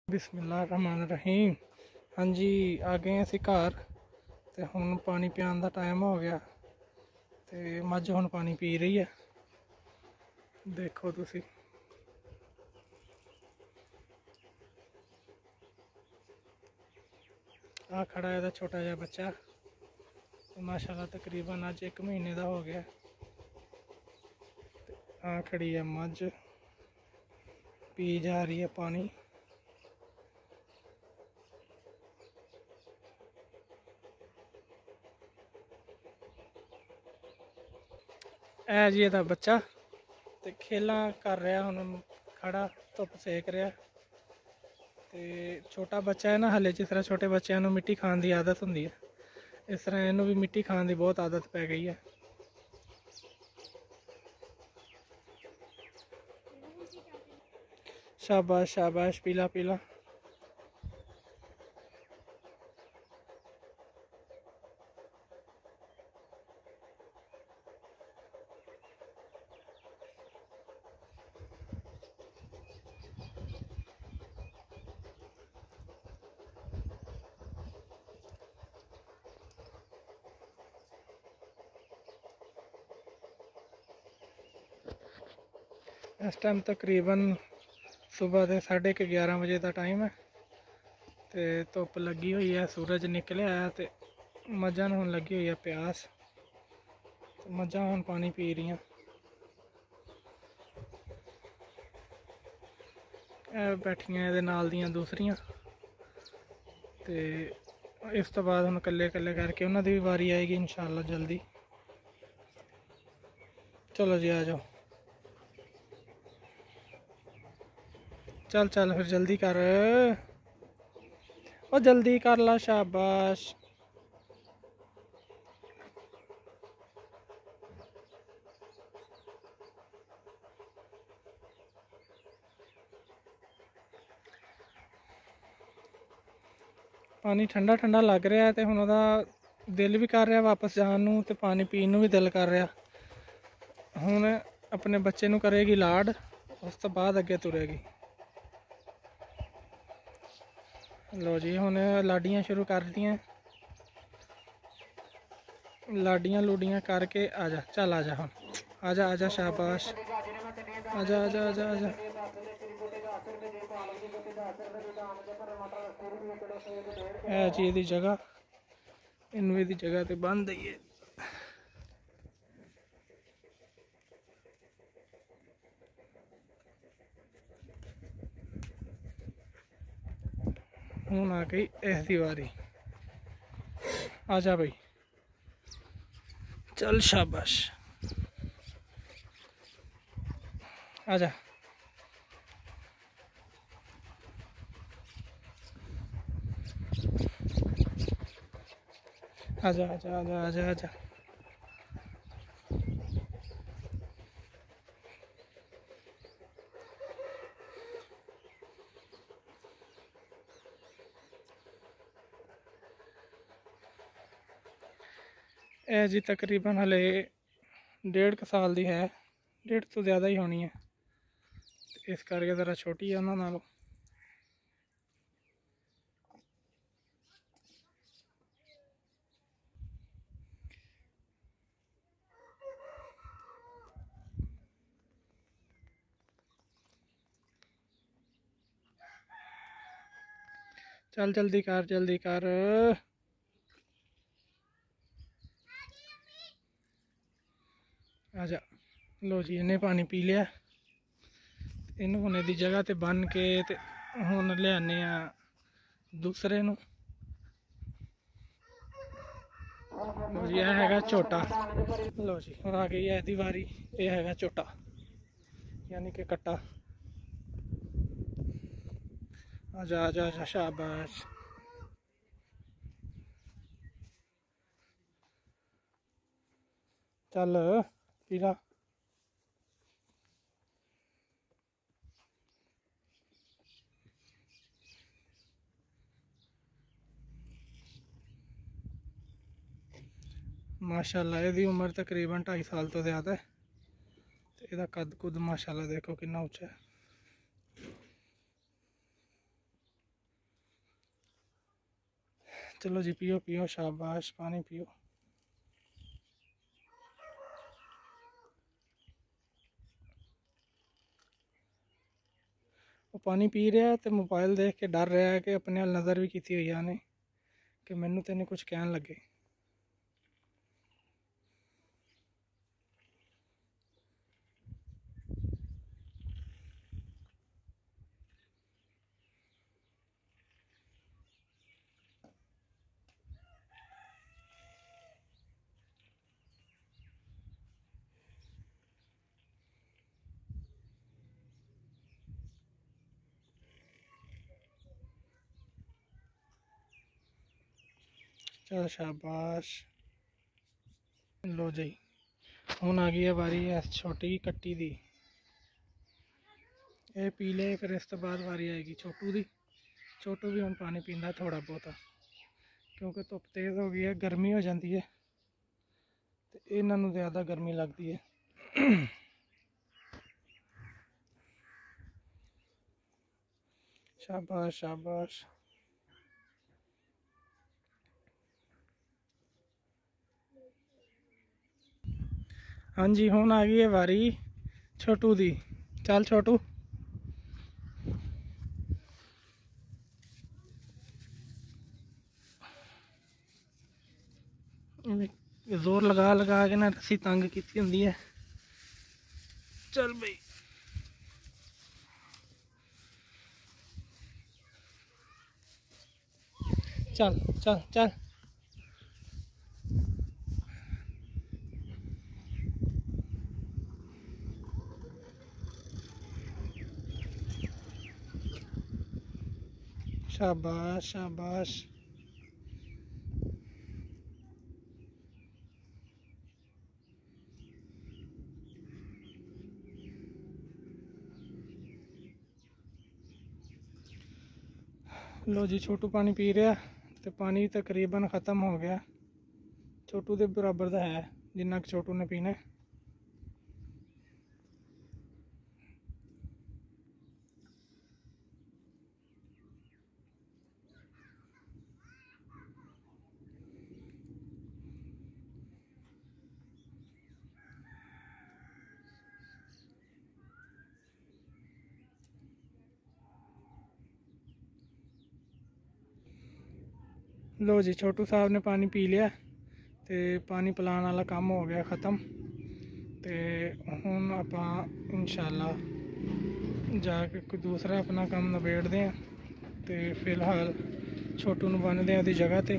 बिस्मिल्लाहिर्रहमानिर्रहीम। हाँ जी, आ गए असीं घर ते हुण पानी पियान दा टाइम हो गया ते मझ हुण पानी पी रही है। देखो तुसी आ खड़ा है छोटा जिहा बच्चा, माशाल्लाह तकरीबन अज 1 महीने का हो गया। आ खड़ी है मझ, पी जा रही है पानी। है जी ਇਹਦਾ बच्चा तो खेल कर रहा हूँ, खड़ा धुप सेक रहा। तो छोटा बच्चा है ना हले, जिस तरह छोटे बच्चों मिट्टी खाने की आदत होंगी है, इस तरह इनू भी मिट्टी खाने की बहुत आदत पै गई है। शाबाश शाबाश, पीला पीला। इस टाइम तकरीबन सुबह के 11:30 बजे का टाइम है। तो धुप लगी हुई है, सूरज निकलिया है, तो मझां नूं हुण लगी हुई है प्यास। तो मझां हुण पानी पी रही। बैठियां इहदे नाल दियां दूसरियां। तो इस तो बाद हुण कल्ले कल्ले करके उन्हां दी भी वारी आएगी इंशाअल्लाह जल्दी। चलो जी आ जाओ, चल चल फिर जल्दी कर, ओ जल्दी कर ला, शाबाश। पानी ठंडा ठंडा लग रहा है, तो हुण उहदा दिल भी कर रहा वापस जान नूं, ते पानी पीन नूं भी दिल कर रहा। हुण अपने बच्चे नूं करेगी लाड, उस तो बाद अगे तुरेगी। लो जी हुण लाडियां शुरू कर दियां, लाडियां लूडियां करके आजा, चल आजा हम, आजा आजा, शाबाश, आजा आजा आजा आजा। है जी ਇਹਦੀ जगह, इनू ਇਹਦੀ जगह ते बंद दईए। हुण आ गई इसकी वारी, आजा भाई, चल शाबाश, आजा। आजा आजा आजा आजा आजा। ए जी तकरीबन हले 1.5 साल की है, 1.5 तो ज़्यादा ही होनी है, इस करके ज़रा छोटी है उन्होंने नालों। चल जल्दी कर जल्दी कर। आजा, लो जी इन्हें पानी पी लिया। इनू हुण दी जगह ते बन के ते हुण लियाने दूसरे नू। लो जी यह हैगा छोटा। लो जी हुण आ गई है इसकी वारी, यह हैगा छोटा यानी कि कट्टा। आजा आजा आजा, शाबाश। चल पीला। माशाल्लाह इसकी उम्र तकरीबन 2.5 साल तो ज़्यादा है। तो इसका कद कुद माशाल्लाह देखो कितना उच्चा है। चलो जी पियो पियो, शाबाश, पानी पियो। वो पानी पी रहा है तो मोबाइल देख के डर रहा है कि अपने नज़र भी की हुई आने कि मैनू तेने कुछ कहन लगे। चल शाबाश। लो जी हुन आ गई है बारी है छोटी कट्टी दी। ये पी ले फिर इस तो बाद वारी आएगी छोटू दी। छोटू भी हुन पानी पींदा थोड़ा बहुत, क्योंकि धुप तेज़ हो गई है, गर्मी हो जाती है तो इन्हों ज़्यादा गर्मी लगती है। शाबाश शाबाश। हाँ जी हुन आ गई है वारी छोटू दी। चल छोटू। जोर लगा लगा के ना रस्सी तंग की होंगी है। चल भाई। चल चल चल। शाबाश शाबाश। लो जी छोटू पानी पी रहा तो पानी तकरीबन ख़त्म हो गया। छोटू के बराबर का है जिन्ना छोटू ने पीना। लो जी छोटू साहब ने पानी पी लिया तो पानी पिलाने वाला काम हो गया ख़त्म। तो हुण आपां इंशाअल्लाह जाके कोई दूसरा अपना काम नबेड़ते हैं। तो फिलहाल छोटू नूं बन्नदे हैं उहदी जगह ते।